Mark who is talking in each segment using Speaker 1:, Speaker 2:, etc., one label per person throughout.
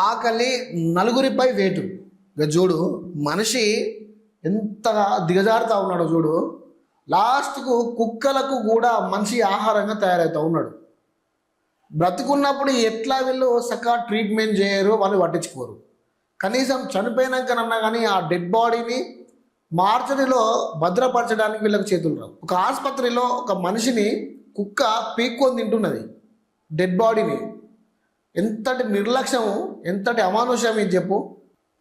Speaker 1: ఆకలి నలుగురిపై వేటు. ఇక చూడు మనిషి ఎంతగా దిగజారుతా ఉన్నాడో చూడు. లాస్ట్కు కుక్కలకు కూడా మనిషి ఆహారంగా తయారవుతూ ఉన్నాడు. బ్రతుకున్నప్పుడు ఎట్లా వీళ్ళు చక్కగా ట్రీట్మెంట్ చేయరు, వాళ్ళు పట్టించుకోరు. కనీసం చనిపోయినాకనన్నా కానీ ఆ డెడ్ బాడీని మార్చరీలో భద్రపరచడానికి వీళ్ళకి చేతులు రావు. ఒక ఆసుపత్రిలో ఒక మనిషిని కుక్క పీక్కొని తింటున్నది, డెడ్ బాడీని. ఎంతటి నిర్లక్ష్యం, ఎంతటి అమానుష్యం ఇది చెప్పు.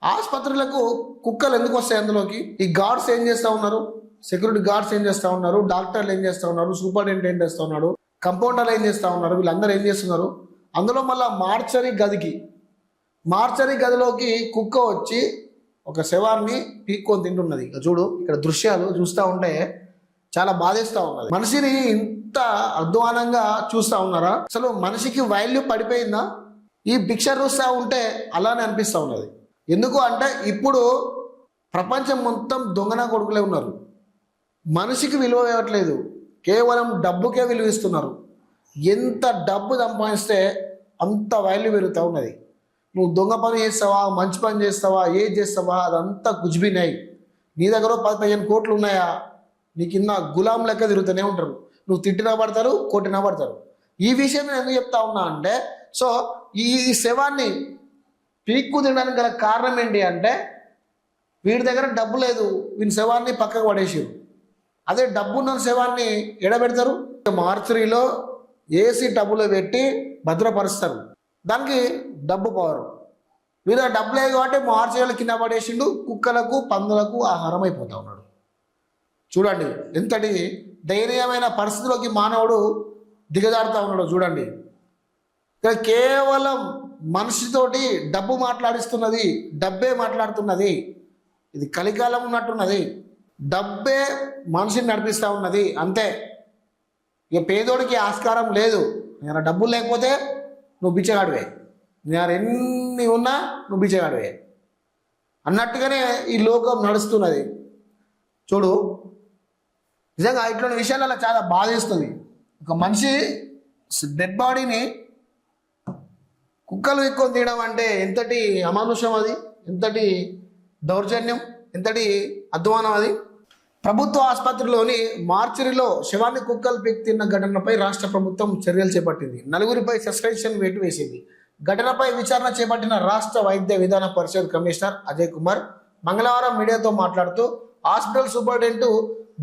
Speaker 1: ఆసుపత్రులకు కుక్కలు ఎందుకు వస్తాయి అందులోకి? ఈ గార్డ్స్ ఏం చేస్తూ ఉన్నారు? సెక్యూరిటీ గార్డ్స్ ఏం చేస్తూ ఉన్నారు? డాక్టర్లు ఏం చేస్తూ ఉన్నారు? సూపరింటెండెంట్ ఏం చేస్తూ ఉన్నాడు? కంపౌండర్లు ఏం చేస్తూ ఉన్నారు? వీళ్ళందరూ ఏం చేస్తున్నారు? అందులో మళ్ళీ మార్చరీ గదిలోకి కుక్క వచ్చి ఒక శవాన్ని పీక్కొని తింటున్నది. ఇక చూడు, ఇక్కడ దృశ్యాలు చూస్తూ ఉంటే చాలా బాధేస్తూ ఉన్నది. మనిషిని ఇంత అధ్వానంగా చూస్తూ ఉన్నారా? అసలు మనిషికి వాల్యూ పడిపోయిందా? ఈ పిక్చర్ చూస్తూ ఉంటే అలానే అనిపిస్తూ ఉన్నది. ఎందుకు అంటే ఇప్పుడు ప్రపంచం మొత్తం దొంగన కొడుకులే ఉన్నారు. మనిషికి విలువ ఇవ్వట్లేదు, కేవలం డబ్బుకే విలువ ఇస్తున్నారు. ఎంత డబ్బు సంపాదిస్తే అంత వాల్యూ పెరుగుతూ ఉన్నది. నువ్వు దొంగ పని చేస్తావా, మంచి పని చేస్తావా, ఏది చేస్తావా, అదంతా కుజ్బినాయి. నీ దగ్గర 10-15 కోట్లు ఉన్నాయా, నీ కింద గులాం లెక్క తిరుగుతూనే ఉంటారు. నువ్వు తిట్టినా పడతారు, కొట్టినా పడతారు. ఈ విషయం నేను ఎందుకు చెప్తా ఉన్నా అంటే, సో ఈ శవాన్ని పీక్కు తినడానికి గల కారణం ఏంటి అంటే, వీడి దగ్గర డబ్బు లేదు, వీని శవాన్ని పక్కకు పడేసారు. అదే డబ్బున్న శవాన్ని ఎడబెడతారు, మార్చరీలో ఏసీ టబ్బులో పెట్టి భద్రపరుస్తారు. దానికి డబ్బు పవర్. వీళ్ళ డబ్బు లేదు కాబట్టి మార్చరీలో కింద పడేసిండు, కుక్కలకు పందులకు ఆహారం అయిపోతూ ఉన్నాడు. చూడండి ఎంతటి దయనీయమైన పరిస్థితిలోకి మానవుడు దిగజారుతూ ఉన్నాడు. చూడండి, ఇక్కడ కేవలం మనిషితోటి డబ్బు మాట్లాడిస్తున్నది, డబ్బే మాట్లాడుతున్నది. ఇది కలికాలం ఉన్నట్టున్నది. డబ్బే మనిషిని నడిపిస్తూ ఉన్నది, అంతే. ఇక పేదోడికి ఆస్కారం లేదు. నేను డబ్బులు లేకపోతే నువ్వు బిచ్చగాడివే, నేను ఎన్ని ఉన్నా నువ్వు బిచ్చగాడివే అన్నట్టుగానే ఈ లోకం నడుస్తున్నది. చూడు, నిజంగా ఇట్లాంటి విషయాలలో చాలా బాధేస్తుంది. ఒక మనిషి డెడ్ బాడీని కుక్కలు ఎక్కువ తీయడం అంటే ఎంతటి అమానుషం అది, ఎంతటి దౌర్జన్యం, ఎంతటి అధ్వానం అది. ప్రభుత్వ ఆసుపత్రిలోని మార్చరీలో శవాన్ని కుక్కలు పీక్ తిన్న ఘటనపై రాష్ట్ర ప్రభుత్వం చర్యలు చేపట్టింది. 4గురిపై సస్పెన్షన్ వేటు వేసింది. ఘటనపై విచారణ చేపట్టిన రాష్ట్ర వైద్య విధాన పరిషత్ కమిషనర్ అజయ్ కుమార్ మంగళవారం మీడియాతో మాట్లాడుతూ, హాస్పిటల్ సూపరింటెండెంట్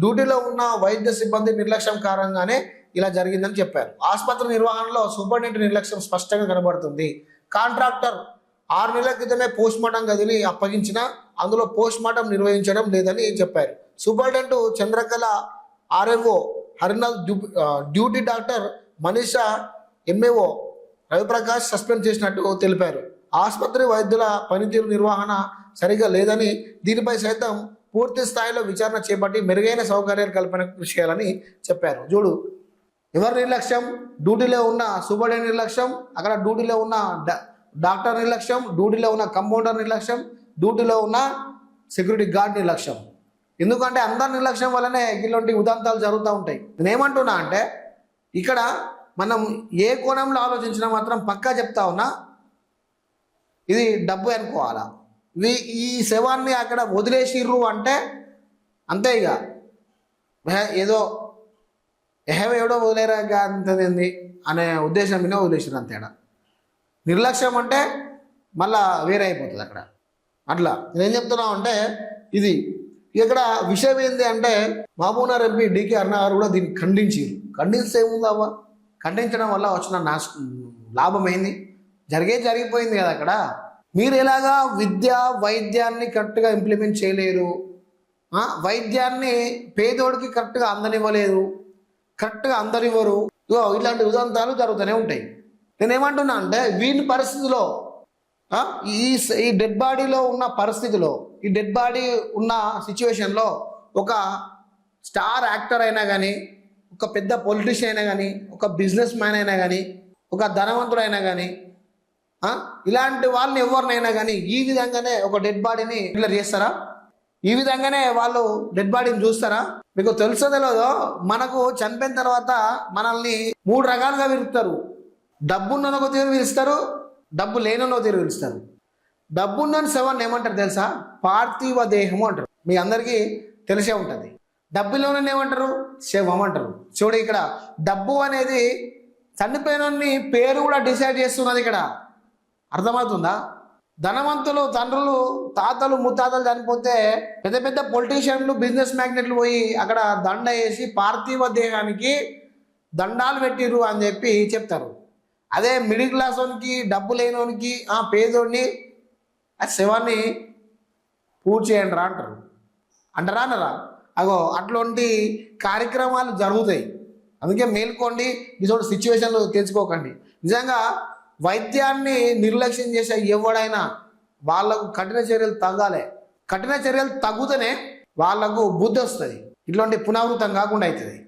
Speaker 1: డ్యూటీలో ఉన్న వైద్య సిబ్బంది నిర్లక్ష్యం కారణంగానే ఇలా జరిగిందని చెప్పారు. ఆసుపత్రి నిర్వహణలో సూపరింటెండెంట్ నిర్లక్ష్యం స్పష్టంగా కనబడుతుంది. కాంట్రాక్టర్ 6 నెలల క్రితమే పోస్ట్మార్టం గదిని అప్పగించినా అందులో పోస్ట్మార్టం నిర్వహించడం లేదని చెప్పారు. Superintendent Chandrakala, RMO Harinath, duty doctor Manisha, MAO Ravi Prakash suspend చేసినట్టు తెలిపారు. ఆసుపత్రి వైద్యుల పనితీరు నిర్వహణ సరిగా లేదని, దీనిపై సైతం పూర్తి స్థాయిలో విచారణ చేపట్టి మెరుగైన సౌకర్యాలు కల్పన కృషి చేయాలని చెప్పారు. చూడు, ఎవరి నిర్లక్ష్యం? డ్యూటీలో ఉన్న సూపరింటెండెంట్ నిర్లక్ష్యం, అక్కడ డ్యూటీలో ఉన్న డాక్టర్ నిర్లక్ష్యం, డ్యూటీలో ఉన్న కంపౌండర్ నిర్లక్ష్యం, డ్యూటీలో ఉన్న సెక్యూరిటీ గార్డ్ నిర్లక్ష్యం. ఎందుకంటే అందరి నిర్లక్ష్యం వల్లనే ఇలాంటి ఉదంతాలు జరుగుతూ ఉంటాయి. నేను ఏమంటున్నా అంటే, ఇక్కడ మనం ఏ కోణంలో ఆలోచించినా మాత్రం పక్కా చెప్తా ఉన్నా, ఇది డబ్బు అనుకోవాలా. ఈ శవాన్ని అక్కడ వదిలేసిర్రు అంటే అంతే, ఇక ఏదో ఎవడో వదిలేరాక అంతది అనే ఉద్దేశం మీద వదిలేసారు అంతేడా. నిర్లక్ష్యం అంటే మళ్ళా వేరే అయిపోతుంది అక్కడ. అట్లా నేనేం చెప్తున్నా అంటే, ఇది ఇక్కడ విషయం ఏంటి అంటే, మహబూబ్నగర్ ఎంపీ డికే అరుణ గారు కూడా దీన్ని ఖండించారు. ఖండిస్తే ఏముందవ్వ, ఖండించడం వల్ల వచ్చిన లాభం ఏంది? జరిగిపోయింది కదా అక్కడ. మీరు ఎలాగా వైద్యాన్ని కరెక్ట్గా ఇంప్లిమెంట్ చేయలేరు, వైద్యాన్ని పేదోడికి కరెక్ట్గా అందనివ్వలేదు, కరెక్ట్గా అందరివ్వరు. ఇలాంటి ఉదంతాలు జరుగుతూనే ఉంటాయి. నేనేమంటున్నా అంటే, వీని పరిస్థితిలో ఈ డెడ్ బాడీలో ఉన్న పరిస్థితిలో, ఈ డెడ్ బాడీ ఉన్న సిచ్యువేషన్లో ఒక స్టార్ యాక్టర్ అయినా కానీ, ఒక పెద్ద పొలిటీషియన్ అయినా కానీ, ఒక బిజినెస్ మ్యాన్ అయినా కానీ, ఒక ధనవంతుడైనా కానీ, ఇలాంటి వాళ్ళని ఎవరినైనా కానీ ఈ విధంగానే ఒక డెడ్ బాడీని క్లియర్ చేస్తారా? ఈ విధంగానే వాళ్ళు డెడ్ బాడీని చూస్తారా? మీకు తెలుసో తెలియదో, మనకు చనిపోయిన తర్వాత మనల్ని 3 రకాలుగా విరుస్తారు. డబ్బున్న ఒక తీరు విరుస్తారు, డబ్బు లేనో పిలుస్తారు. డబ్బున్న శవాన్ని ఏమంటారు తెలుసా? పార్థివ దేహము అంటారు. మీ అందరికీ తెలిసే ఉంటుంది. డబ్బులోనే ఏమంటారు? శవం అంటారు. చూడు, ఇక్కడ డబ్బు అనేది చనిపోయిన పేరు కూడా డిసైడ్ చేస్తున్నది. ఇక్కడ అర్థమవుతుందా? ధనవంతులు, తండ్రులు, తాతలు, ముత్తాతలు చనిపోతే పెద్ద పెద్ద పొలిటీషియన్లు, బిజినెస్ మ్యాగ్నెట్లు పోయి అక్కడ దండ వేసి పార్థివ దేహానికి దండాలు పెట్టిరు అని చెప్పి చెప్తారు. అదే మిడిల్ క్లాస్ వానికి, డబ్బు లేనోనికి, పేదోడిని ఆ శవాన్ని పూర్తి చేయండి రా అంటారు. అంటారా అనరా? అగో అట్లాంటి కార్యక్రమాలు జరుగుతాయి. అందుకే మేల్కోండి, ఇటువంటి సిచ్యువేషన్లు తెచ్చుకోకండి. నిజంగా వైద్యాన్ని నిర్లక్ష్యం చేసే ఎవడైనా వాళ్ళకు కఠిన చర్యలు తగ్గాలి. కఠిన చర్యలు తగ్గుతూనే వాళ్ళకు బుద్ధి వస్తుంది. ఇట్లాంటి పునరావృతం కాకుండా అవుతుంది.